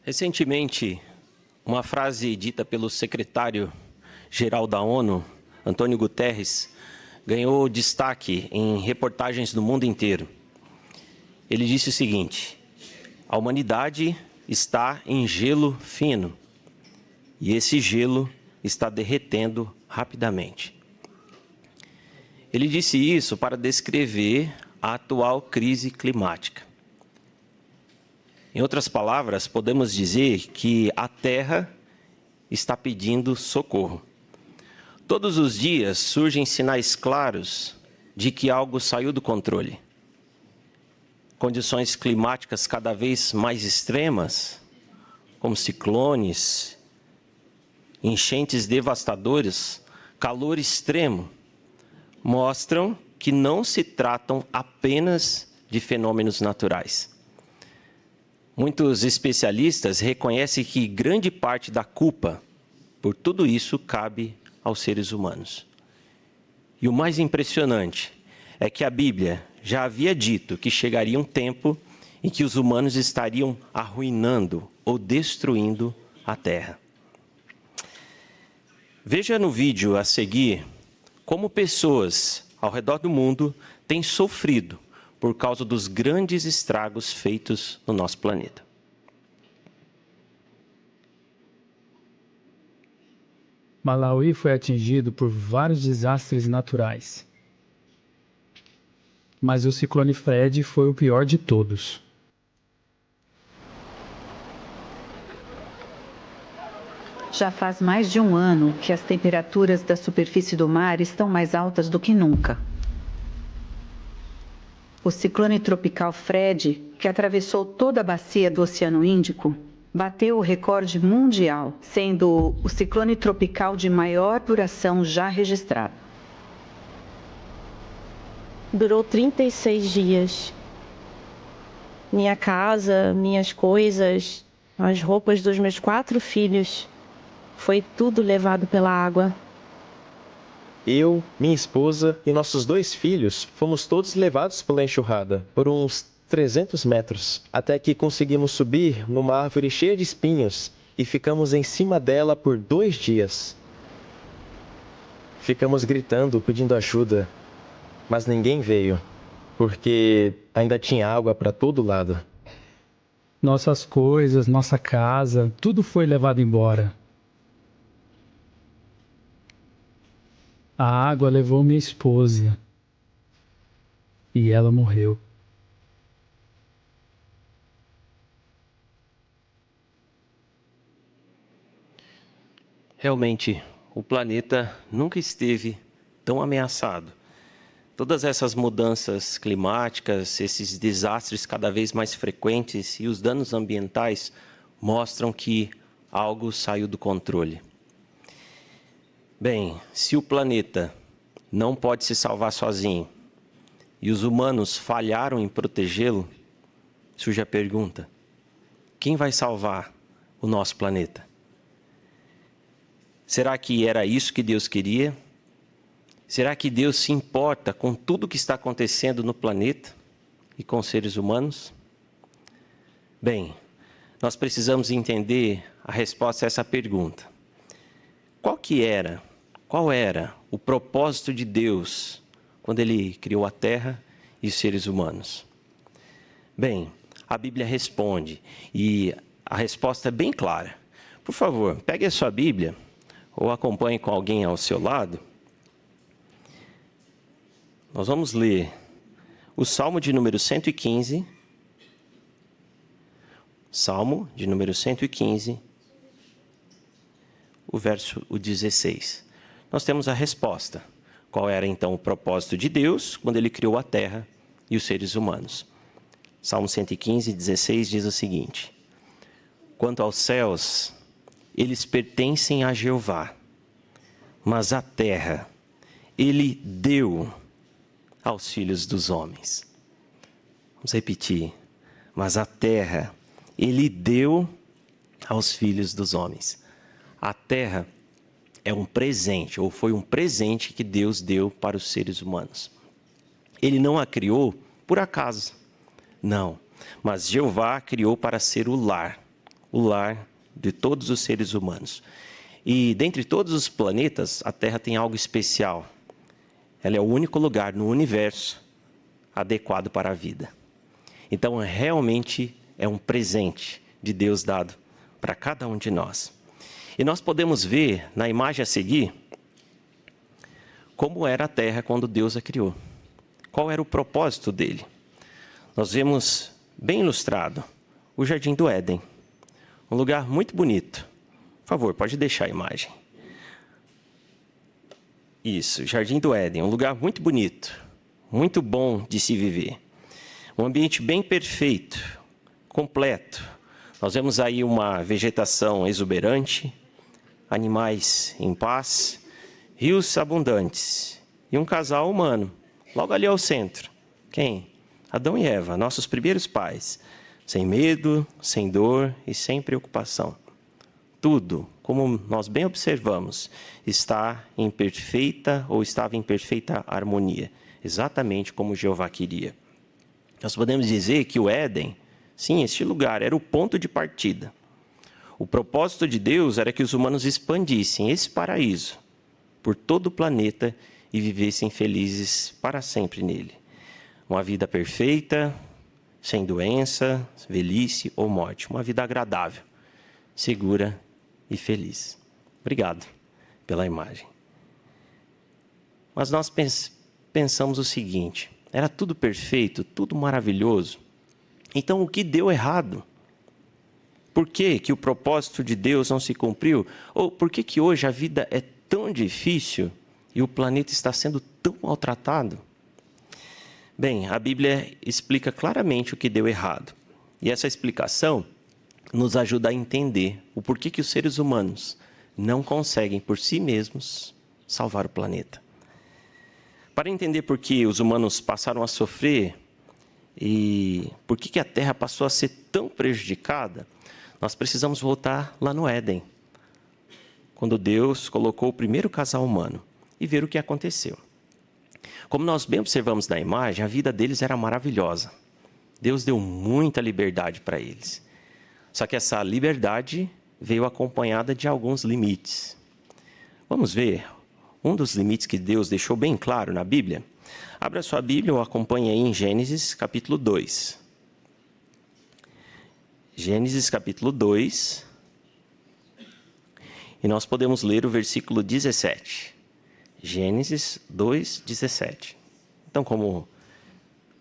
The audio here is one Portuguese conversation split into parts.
Recentemente, uma frase dita pelo secretário-geral da ONU, Antônio Guterres, ganhou destaque em reportagens do mundo inteiro. Ele disse o seguinte: a humanidade está em gelo fino e esse gelo está derretendo rapidamente. Ele disse isso para descrever a atual crise climática. Em outras palavras, podemos dizer que a Terra está pedindo socorro. Todos os dias surgem sinais claros de que algo saiu do controle. Condições climáticas cada vez mais extremas, como ciclones, enchentes devastadoras, calor extremo, mostram que não se tratam apenas de fenômenos naturais. Muitos especialistas reconhecem que grande parte da culpa por tudo isso cabe aos seres humanos. E o mais impressionante é que a Bíblia já havia dito que chegaria um tempo em que os humanos estariam arruinando ou destruindo a Terra. Veja no vídeo a seguir como pessoas ao redor do mundo têm sofrido por causa dos grandes estragos feitos no nosso planeta. Malawi foi atingido por vários desastres naturais. Mas o ciclone Fred foi o pior de todos. Já faz mais de um ano que as temperaturas da superfície do mar estão mais altas do que nunca. O ciclone tropical Fred, que atravessou toda a bacia do Oceano Índico, bateu o recorde mundial, sendo o ciclone tropical de maior duração já registrado. Durou 36 dias. Minha casa, minhas coisas, as roupas dos meus 4 filhos, foi tudo levado pela água. Eu, minha esposa e nossos 2 filhos fomos todos levados pela enxurrada por uns 300 metros, até que conseguimos subir numa árvore cheia de espinhos e ficamos em cima dela por 2 dias. Ficamos gritando, pedindo ajuda, mas ninguém veio, porque ainda tinha água para todo lado. Nossas coisas, nossa casa, tudo foi levado embora. A água levou minha esposa e ela morreu. Realmente, o planeta nunca esteve tão ameaçado. Todas essas mudanças climáticas, esses desastres cada vez mais frequentes e os danos ambientais mostram que algo saiu do controle. Bem, se o planeta não pode se salvar sozinho e os humanos falharam em protegê-lo, surge a pergunta: quem vai salvar o nosso planeta? Será que era isso que Deus queria? Será que Deus se importa com tudo que está acontecendo no planeta e com os seres humanos? Bem, nós precisamos entender a resposta a essa pergunta. Qual era o propósito de Deus quando Ele criou a Terra e os seres humanos? Bem, a Bíblia responde e a resposta é bem clara. Por favor, pegue a sua Bíblia ou acompanhe com alguém ao seu lado. Nós vamos ler o Salmo de número 115. Salmo de número 115, o verso 16. Nós temos a resposta. Qual era então o propósito de Deus quando Ele criou a terra e os seres humanos? Salmo 115, 16 diz o seguinte: quanto aos céus, eles pertencem a Jeová, mas a terra Ele deu aos filhos dos homens. Vamos repetir. Mas a terra Ele deu aos filhos dos homens. A terra é um presente, ou foi um presente que Deus deu para os seres humanos. Ele não a criou por acaso, não. Mas Jeová a criou para ser o lar, o lar de todos os seres humanos. E dentre todos os planetas, a Terra tem algo especial. Ela é o único lugar no universo adequado para a vida. Então, realmente é um presente de Deus dado para cada um de nós. E nós podemos ver na imagem a seguir como era a Terra quando Deus a criou. Qual era o propósito dele? Nós vemos bem ilustrado o Jardim do Éden. Um lugar muito bonito. Por favor, pode deixar a imagem. Isso, Jardim do Éden, um lugar muito bonito, muito bom de se viver. Um ambiente bem perfeito, completo. Nós vemos aí uma vegetação exuberante, animais em paz, rios abundantes e um casal humano, logo ali ao centro. Quem? Adão e Eva, nossos primeiros pais, sem medo, sem dor e sem preocupação. Tudo, como nós bem observamos, estava em perfeita harmonia, exatamente como Jeová queria. Nós podemos dizer que o Éden, sim, este lugar era o ponto de partida. O propósito de Deus era que os humanos expandissem esse paraíso por todo o planeta e vivessem felizes para sempre nele. Uma vida perfeita, sem doença, velhice ou morte. Uma vida agradável, segura e feliz. Obrigado pela imagem. Mas nós pensamos o seguinte: era tudo perfeito, tudo maravilhoso. Então, o que deu errado? Por que o propósito de Deus não se cumpriu? Ou por que hoje a vida é tão difícil e o planeta está sendo tão maltratado? Bem, a Bíblia explica claramente o que deu errado. E essa explicação nos ajuda a entender o porquê que os seres humanos não conseguem por si mesmos salvar o planeta. Para entender por que os humanos passaram a sofrer e por que a Terra passou a ser tão prejudicada, nós precisamos voltar lá no Éden, quando Deus colocou o primeiro casal humano, e ver o que aconteceu. Como nós bem observamos na imagem, a vida deles era maravilhosa. Deus deu muita liberdade para eles. Só que essa liberdade veio acompanhada de alguns limites. Vamos ver um dos limites que Deus deixou bem claro na Bíblia? Abra sua Bíblia ou acompanhe aí em Gênesis capítulo 2. Gênesis capítulo 2. E nós podemos ler o versículo 17. Gênesis 2, 17. Então, como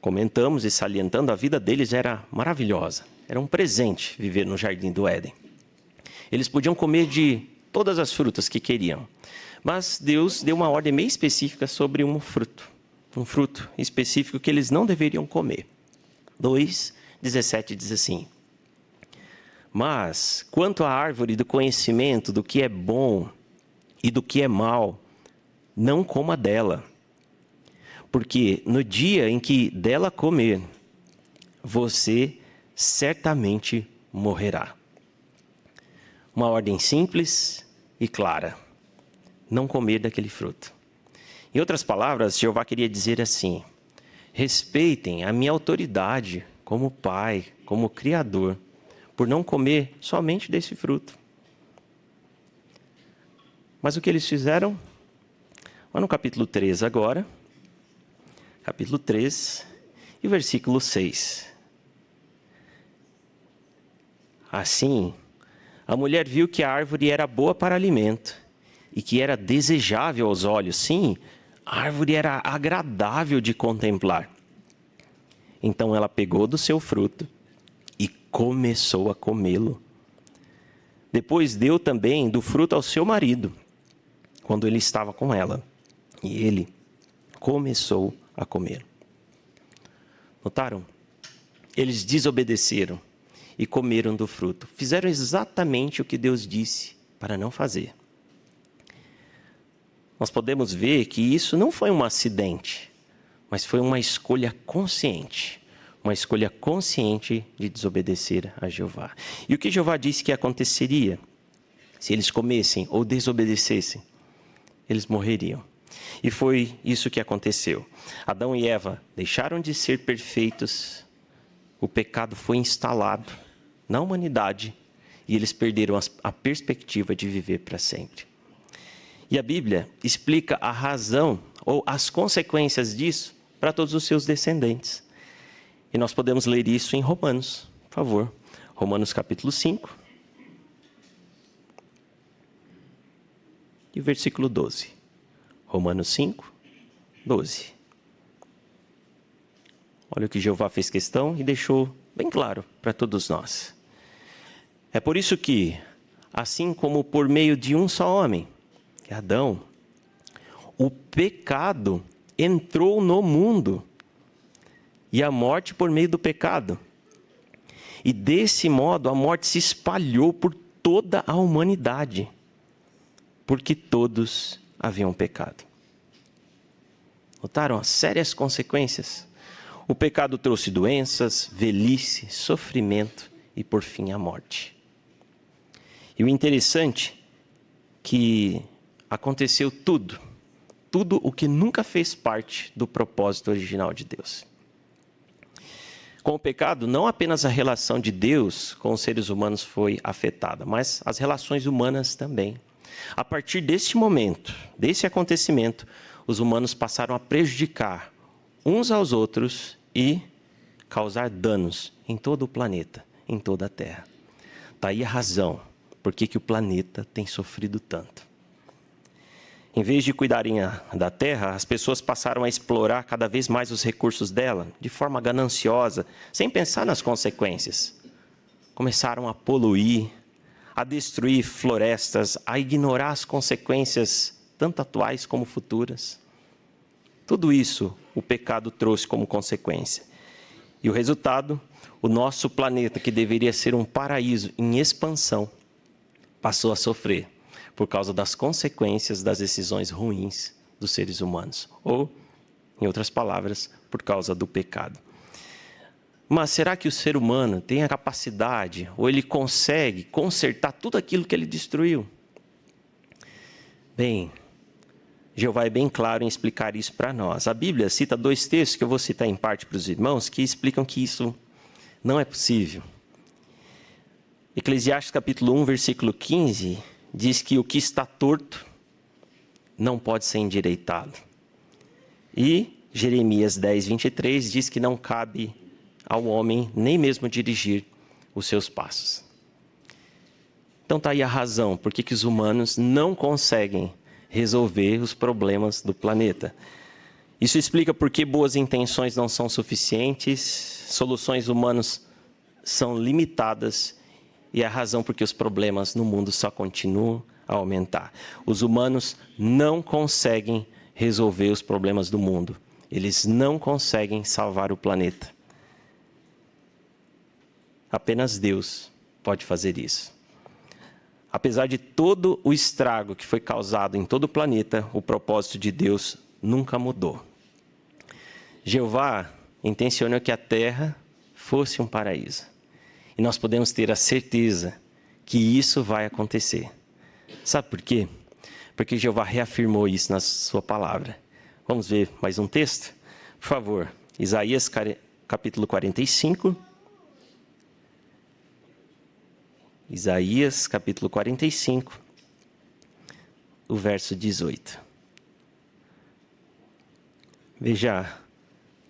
comentamos e salientando, a vida deles era maravilhosa. Era um presente viver no Jardim do Éden. Eles podiam comer de todas as frutas que queriam. Mas Deus deu uma ordem meio específica sobre um fruto específico que eles não deveriam comer. 2:17 diz assim: mas, quanto à árvore do conhecimento do que é bom e do que é mal, não coma dela, porque no dia em que dela comer, você certamente morrerá. Uma ordem simples e clara: não comer daquele fruto. Em outras palavras, Jeová queria dizer assim: respeitem a minha autoridade como Pai, como Criador, por não comer somente desse fruto. Mas o que eles fizeram? Vá no capítulo 3 agora, capítulo 3 e o versículo 6. Assim, a mulher viu que a árvore era boa para alimento e que era desejável aos olhos. Sim, a árvore era agradável de contemplar. Então ela pegou do seu fruto e começou a comê-lo. Depois deu também do fruto ao seu marido, quando ele estava com ela, e ele começou a comer. Notaram? Eles desobedeceram e comeram do fruto. Fizeram exatamente o que Deus disse para não fazer. Nós podemos ver que isso não foi um acidente, mas foi uma escolha consciente. Uma escolha consciente de desobedecer a Jeová. E o que Jeová disse que aconteceria se eles comessem ou desobedecessem? Eles morreriam. E foi isso que aconteceu. Adão e Eva deixaram de ser perfeitos. O pecado foi instalado na humanidade e eles perderam a perspectiva de viver para sempre. E a Bíblia explica a razão ou as consequências disso para todos os seus descendentes. E nós podemos ler isso em Romanos, por favor. Romanos capítulo 5. E o versículo 12. Romanos 5, 12. Olha o que Jeová fez questão e deixou bem claro para todos nós. É por isso que, assim como por meio de um só homem, que é Adão, o pecado entrou no mundo e a morte por meio do pecado. E desse modo a morte se espalhou por toda a humanidade, porque todos haviam pecado. Notaram as sérias consequências? O pecado trouxe doenças, velhice, sofrimento e, por fim, a morte. E o interessante é que aconteceu tudo o que nunca fez parte do propósito original de Deus. Com o pecado, não apenas a relação de Deus com os seres humanos foi afetada, mas as relações humanas também. A partir deste momento, desse acontecimento, os humanos passaram a prejudicar uns aos outros e causar danos em todo o planeta, em toda a Terra. Daí a razão por que o planeta tem sofrido tanto. Em vez de cuidarem da Terra, as pessoas passaram a explorar cada vez mais os recursos dela, de forma gananciosa, sem pensar nas consequências. Começaram a poluir, a destruir florestas, a ignorar as consequências, tanto atuais como futuras. Tudo isso o pecado trouxe como consequência. E o resultado, o nosso planeta, que deveria ser um paraíso em expansão, passou a sofrer por causa das consequências das decisões ruins dos seres humanos. Ou, em outras palavras, por causa do pecado. Mas será que o ser humano tem a capacidade, ou ele consegue consertar tudo aquilo que ele destruiu? Bem, Jeová é bem claro em explicar isso para nós. A Bíblia cita 2 textos, que eu vou citar em parte para os irmãos, que explicam que isso não é possível. Eclesiastes capítulo 1, versículo 15, diz que o que está torto não pode ser endireitado. E Jeremias 10, 23 diz que não cabe ao homem nem mesmo dirigir os seus passos. Então está aí a razão por que os humanos não conseguem resolver os problemas do planeta. Isso explica por que boas intenções não são suficientes, soluções humanas são limitadas e é a razão por que os problemas no mundo só continuam a aumentar. Os humanos não conseguem resolver os problemas do mundo. Eles não conseguem salvar o planeta. Apenas Deus pode fazer isso. Apesar de todo o estrago que foi causado em todo o planeta, o propósito de Deus nunca mudou. Jeová intencionou que a Terra fosse um paraíso. E nós podemos ter a certeza que isso vai acontecer. Sabe por quê? Porque Jeová reafirmou isso na sua palavra. Vamos ver mais um texto? Por favor, Isaías capítulo 45. Isaías capítulo 45, o verso 18. Veja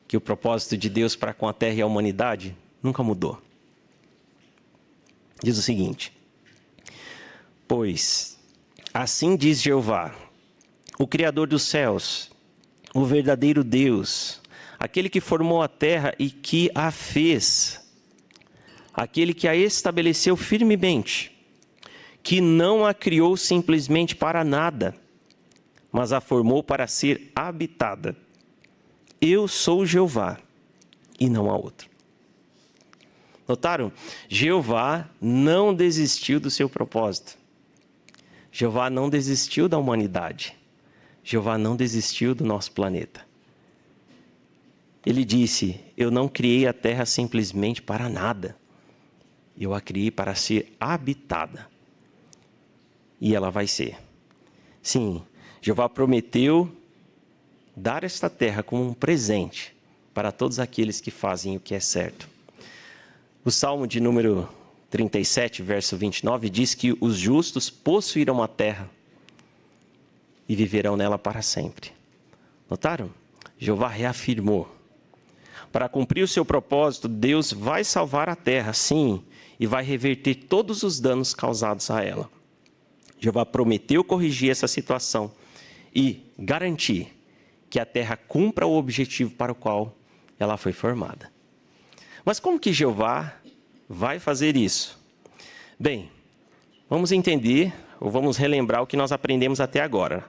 que o propósito de Deus para com a terra e a humanidade nunca mudou. Diz o seguinte: pois assim diz Jeová, o Criador dos céus, o verdadeiro Deus, aquele que formou a terra e que a fez, aquele que a estabeleceu firmemente, que não a criou simplesmente para nada, mas a formou para ser habitada. Eu sou Jeová e não há outro. Notaram? Jeová não desistiu do seu propósito. Jeová não desistiu da humanidade. Jeová não desistiu do nosso planeta. Ele disse: eu não criei a terra simplesmente para nada. Eu a criei para ser habitada. E ela vai ser. Sim, Jeová prometeu dar esta terra como um presente para todos aqueles que fazem o que é certo. O Salmo de número 37, verso 29, diz que os justos possuirão a terra e viverão nela para sempre. Notaram? Jeová reafirmou. Para cumprir o seu propósito, Deus vai salvar a terra, sim, e vai reverter todos os danos causados a ela. Jeová prometeu corrigir essa situação e garantir que a terra cumpra o objetivo para o qual ela foi formada. Mas como que Jeová vai fazer isso? Bem, vamos entender, ou vamos relembrar o que nós aprendemos até agora.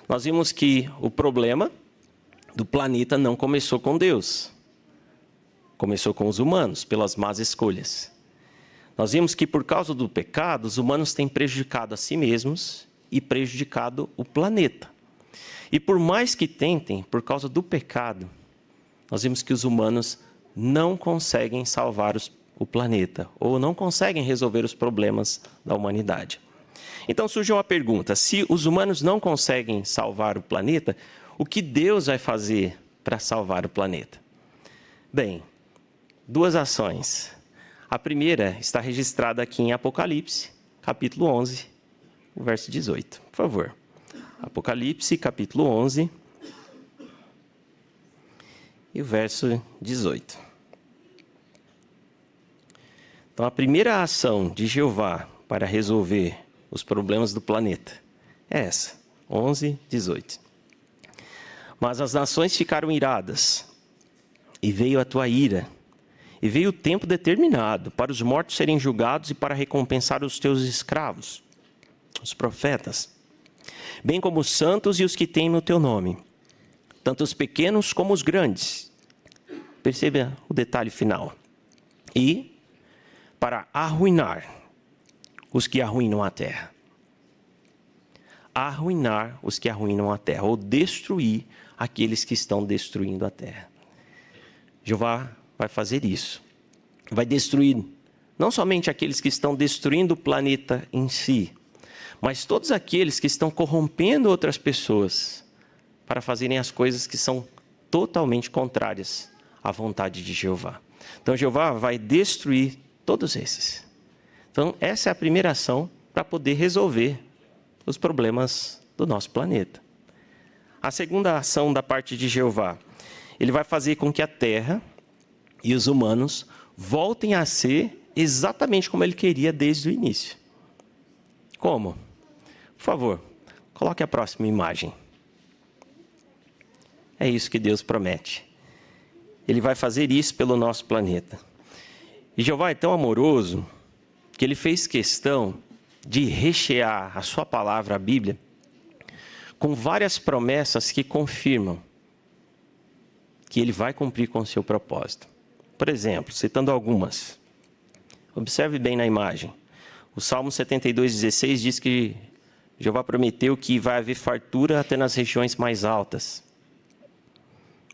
Nós vimos que o problema do planeta não começou com Deus. Começou com os humanos, pelas más escolhas. Nós vimos que por causa do pecado, os humanos têm prejudicado a si mesmos e prejudicado o planeta. E por mais que tentem, por causa do pecado, nós vimos que os humanos não conseguem salvar o planeta, ou não conseguem resolver os problemas da humanidade. Então surge uma pergunta: se os humanos não conseguem salvar o planeta, o que Deus vai fazer para salvar o planeta? Bem, duas ações. A primeira está registrada aqui em Apocalipse, capítulo 11, o verso 18. Por favor. Apocalipse, capítulo 11, e o verso 18. Então, a primeira ação de Jeová para resolver os problemas do planeta é essa, 11, 18. Mas as nações ficaram iradas, e veio a tua ira, e veio o tempo determinado para os mortos serem julgados e para recompensar os teus escravos, os profetas, bem como os santos e os que temem o teu nome, tanto os pequenos como os grandes. Perceba o detalhe final. E para arruinar os que arruinam a terra. Arruinar os que arruinam a terra, ou destruir aqueles que estão destruindo a terra. Jeová vai fazer isso. Vai destruir não somente aqueles que estão destruindo o planeta em si, mas todos aqueles que estão corrompendo outras pessoas para fazerem as coisas que são totalmente contrárias à vontade de Jeová. Então Jeová vai destruir todos esses. Então essa é a primeira ação para poder resolver os problemas do nosso planeta. A segunda ação da parte de Jeová, ele vai fazer com que a terra e os humanos voltem a ser exatamente como ele queria desde o início. Como? Por favor, coloque a próxima imagem. É isso que Deus promete. Ele vai fazer isso pelo nosso planeta. E Jeová é tão amoroso que ele fez questão de rechear a sua palavra, a Bíblia, com várias promessas que confirmam que ele vai cumprir com o seu propósito. Por exemplo, citando algumas. Observe bem na imagem. O Salmo 72:16 diz que Jeová prometeu que vai haver fartura até nas regiões mais altas.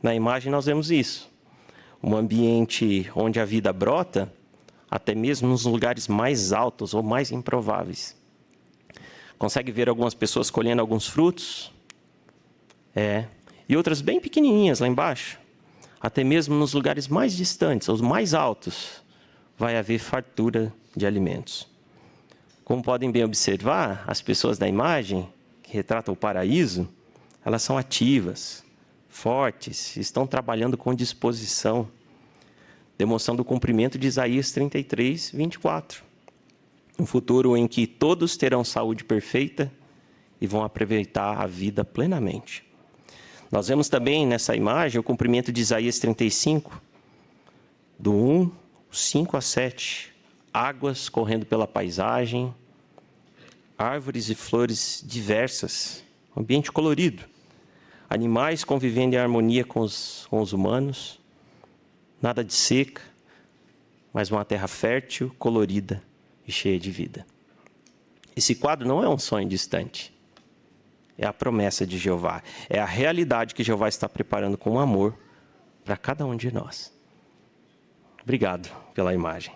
Na imagem nós vemos isso. Um ambiente onde a vida brota, até mesmo nos lugares mais altos ou mais improváveis. Consegue ver algumas pessoas colhendo alguns frutos? E outras bem pequenininhas lá embaixo. Até mesmo nos lugares mais distantes, os mais altos, vai haver fartura de alimentos. Como podem bem observar, as pessoas da imagem, que retratam o paraíso, elas são ativas, fortes, estão trabalhando com disposição, demonstrando o cumprimento de Isaías 33:24. Um futuro em que todos terão saúde perfeita e vão aproveitar a vida plenamente. Nós vemos também nessa imagem o cumprimento de Isaías 35, do 1, 5 a 7. Águas correndo pela paisagem, árvores e flores diversas, ambiente colorido, animais convivendo em harmonia com os humanos, nada de seca, mas uma terra fértil, colorida e cheia de vida. Esse quadro não é um sonho distante, é a promessa de Jeová, é a realidade que Jeová está preparando com amor para cada um de nós. Obrigado pela imagem.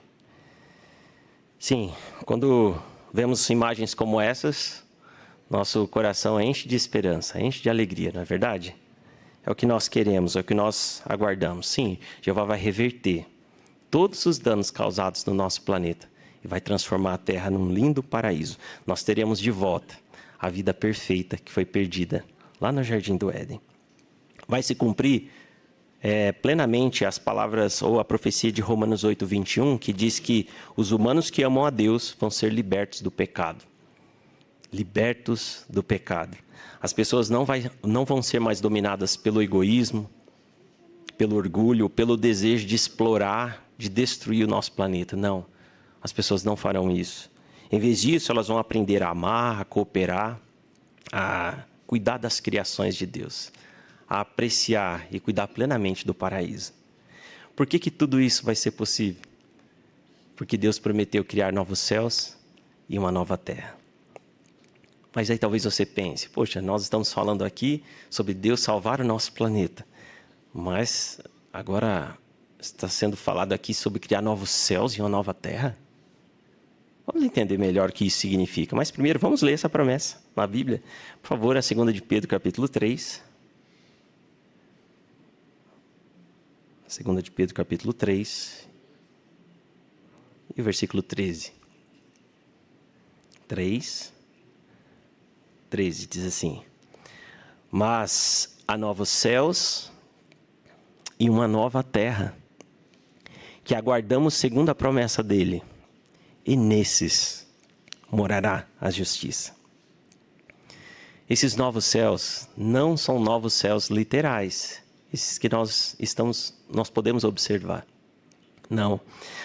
Sim, quando vemos imagens como essas, nosso coração enche de esperança, enche de alegria, não é verdade? É o que nós queremos, é o que nós aguardamos. Sim, Jeová vai reverter todos os danos causados no nosso planeta e e vai transformar a terra num lindo paraíso. Nós teremos de volta a vida perfeita que foi perdida lá no Jardim do Éden. Vai se cumprir plenamente as palavras ou a profecia de Romanos 8:21, que diz que os humanos que amam a Deus vão ser libertos do pecado. Libertos do pecado. As pessoas não vão ser mais dominadas pelo egoísmo, pelo orgulho, pelo desejo de explorar, de destruir o nosso planeta. Não, as pessoas não farão isso. Em vez disso, elas vão aprender a amar, a cooperar, a cuidar das criações de Deus, a apreciar e cuidar plenamente do paraíso. Por que tudo isso vai ser possível? Porque Deus prometeu criar novos céus e uma nova terra. Mas aí talvez você pense, poxa, nós estamos falando aqui sobre Deus salvar o nosso planeta. Mas agora está sendo falado aqui sobre criar novos céus e uma nova terra? Vamos entender melhor o que isso significa. Mas primeiro vamos ler essa promessa na Bíblia. Por favor, a 2 de Pedro, capítulo 3. 2 de Pedro, capítulo 3. E o versículo 13. 3, 13 diz assim: mas há novos céus e uma nova terra, que aguardamos segundo a promessa dele, e nesses morará a justiça. Esses novos céus não são novos céus literais, esses que nós podemos observar. Não,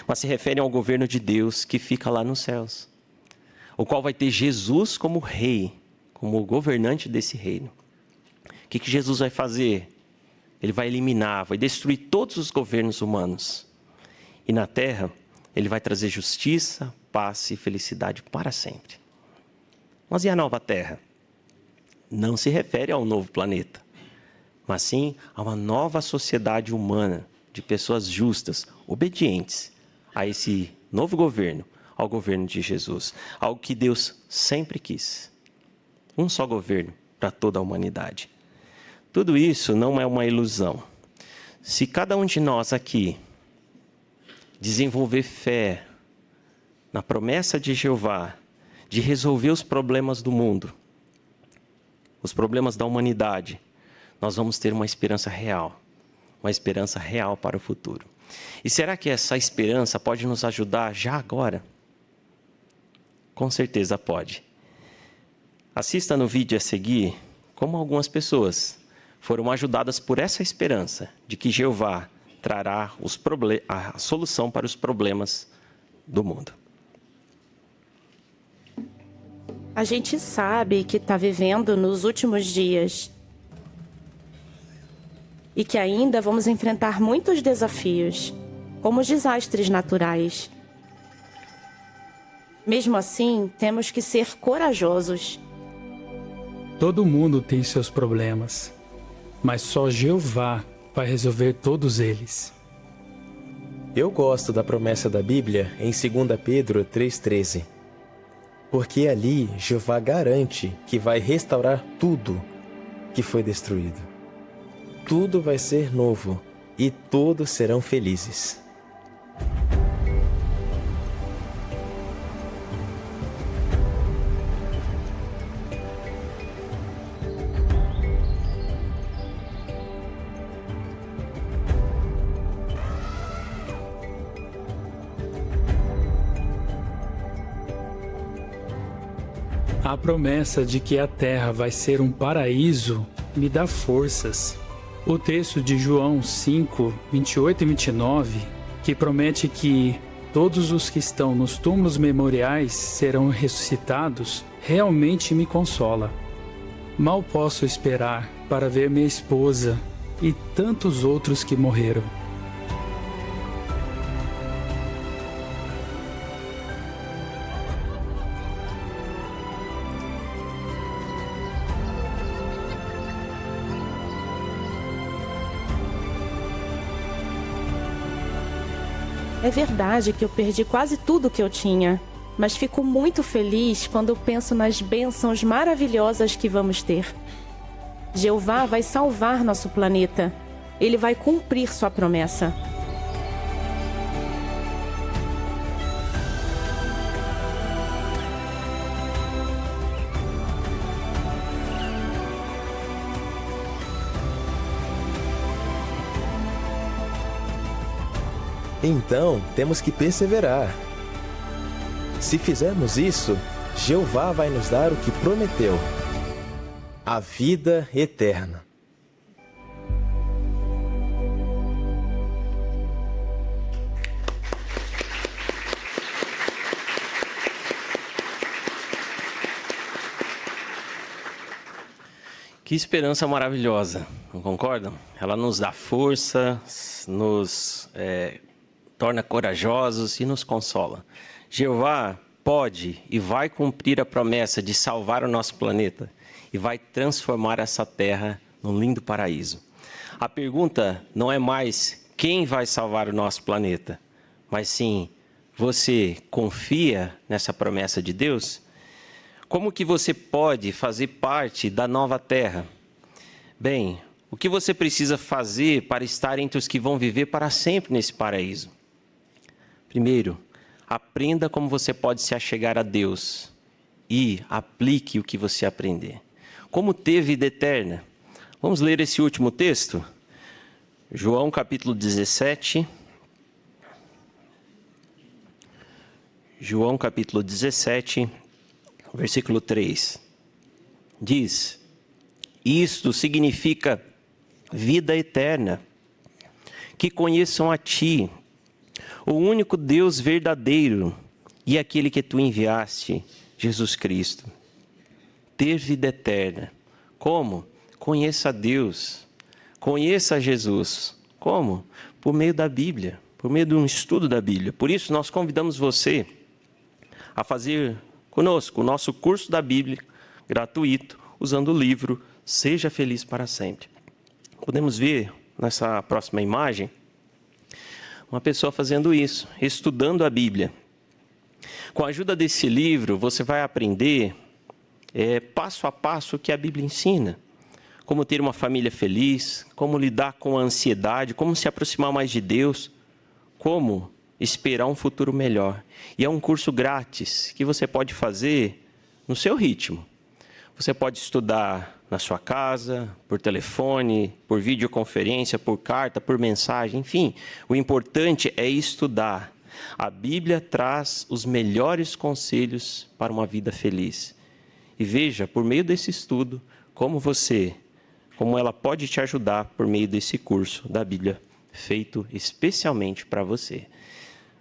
mas se referem ao governo de Deus que fica lá nos céus, o qual vai ter Jesus como rei, como governante desse reino. O que Jesus vai fazer? Ele vai eliminar, vai destruir todos os governos humanos. E na terra, ele vai trazer justiça, paz e felicidade para sempre. Mas e a nova terra? Não se refere ao novo planeta, mas sim a uma nova sociedade humana, de pessoas justas, obedientes a esse novo governo, ao governo de Jesus. Algo que Deus sempre quis. Um só governo para toda a humanidade. Tudo isso não é uma ilusão. Se cada um de nós aqui desenvolver fé na promessa de Jeová, de resolver os problemas do mundo, os problemas da humanidade, nós vamos ter uma esperança real para o futuro. E será que essa esperança pode nos ajudar já agora? Com certeza pode. Assista no vídeo a seguir como algumas pessoas foram ajudadas por essa esperança de que Jeová trará a solução para os problemas do mundo. A gente sabe que está vivendo nos últimos dias e que ainda vamos enfrentar muitos desafios, como os desastres naturais. Mesmo assim, temos que ser corajosos. Todo mundo tem seus problemas, mas só Jeová vai resolver todos eles. Eu gosto da promessa da Bíblia em 2 Pedro 3,13. Porque ali Jeová garante que vai restaurar tudo que foi destruído. Tudo vai ser novo e todos serão felizes. A promessa de que a terra vai ser um paraíso me dá forças. O texto de João 5, 28 e 29, que promete que todos os que estão nos túmulos memoriais serão ressuscitados, realmente me consola. Mal posso esperar para ver minha esposa e tantos outros que morreram. É verdade que eu perdi quase tudo que eu tinha, mas fico muito feliz quando penso nas bênçãos maravilhosas que vamos ter. Jeová vai salvar nosso planeta. Ele vai cumprir sua promessa. Então, temos que perseverar. Se fizermos isso, Jeová vai nos dar o que prometeu: a vida eterna. Que esperança maravilhosa, não concordam? Ela nos dá força, nos torna corajosos e nos consola. Jeová pode e vai cumprir a promessa de salvar o nosso planeta e vai transformar essa terra num lindo paraíso. A pergunta não é mais quem vai salvar o nosso planeta, mas sim, você confia nessa promessa de Deus? Como que você pode fazer parte da nova terra? Bem, o que você precisa fazer para estar entre os que vão viver para sempre nesse paraíso? Primeiro, aprenda como você pode se achegar a Deus e aplique o que você aprender. Como ter vida eterna? Vamos ler esse último texto? João capítulo 17. João capítulo 17, versículo 3. Diz: isto significa vida eterna, que conheçam a Ti, o único Deus verdadeiro, e aquele que Tu enviaste, Jesus Cristo. Ter vida eterna. Como? Conheça a Deus, conheça Jesus. Como? Por meio da Bíblia, por meio de um estudo da Bíblia. Por isso, nós convidamos você a fazer conosco o nosso curso da Bíblia, gratuito, usando o livro Seja Feliz para Sempre. Podemos ver nessa próxima imagem uma pessoa fazendo isso, estudando a Bíblia. Com a ajuda desse livro, você vai aprender passo a passo o que a Bíblia ensina. Como ter uma família feliz, como lidar com a ansiedade, como se aproximar mais de Deus, como esperar um futuro melhor. E é um curso grátis que você pode fazer no seu ritmo. Você pode estudar na sua casa, por telefone, por videoconferência, por carta, por mensagem, enfim. O importante é estudar. A Bíblia traz os melhores conselhos para uma vida feliz. E veja, por meio desse estudo, como ela pode te ajudar por meio desse curso da Bíblia, feito especialmente para você.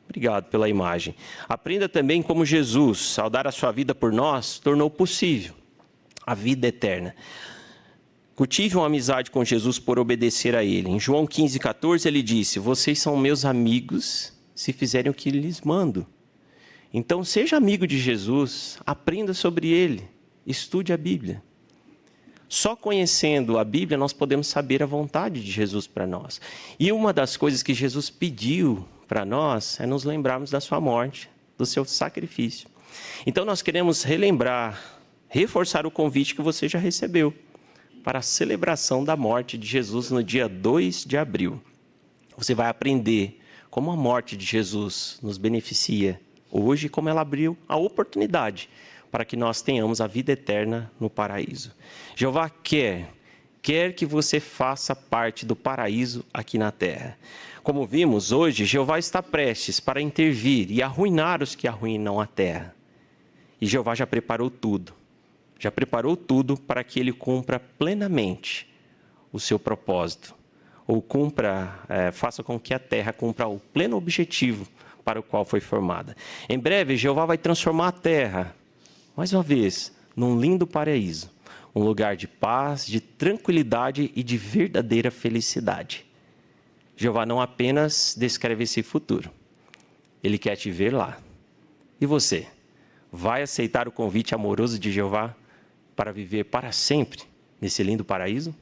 Obrigado pela imagem. Aprenda também como Jesus, ao dar a sua vida por nós, tornou possível a vida eterna. Cultive uma amizade com Jesus por obedecer a Ele. Em João 15,14 ele disse: vocês são meus amigos se fizerem o que lhes mando. Então seja amigo de Jesus, aprenda sobre Ele, estude a Bíblia. Só conhecendo a Bíblia nós podemos saber a vontade de Jesus para nós. E uma das coisas que Jesus pediu para nós é nos lembrarmos da sua morte, do seu sacrifício. Então nós queremos reforçar o convite que você já recebeu para a celebração da morte de Jesus no dia 2 de abril. Você vai aprender como a morte de Jesus nos beneficia hoje, como ela abriu a oportunidade para que nós tenhamos a vida eterna no paraíso. Jeová quer que você faça parte do paraíso aqui na terra. Como vimos hoje, Jeová está prestes para intervir e arruinar os que arruinam a terra. E Jeová já preparou tudo para que ele cumpra plenamente o seu propósito, ou faça com que a terra cumpra o pleno objetivo para o qual foi formada. Em breve, Jeová vai transformar a terra, mais uma vez, num lindo paraíso, um lugar de paz, de tranquilidade e de verdadeira felicidade. Jeová não apenas descreve esse futuro, ele quer te ver lá. E você, vai aceitar o convite amoroso de Jeová para viver para sempre nesse lindo paraíso?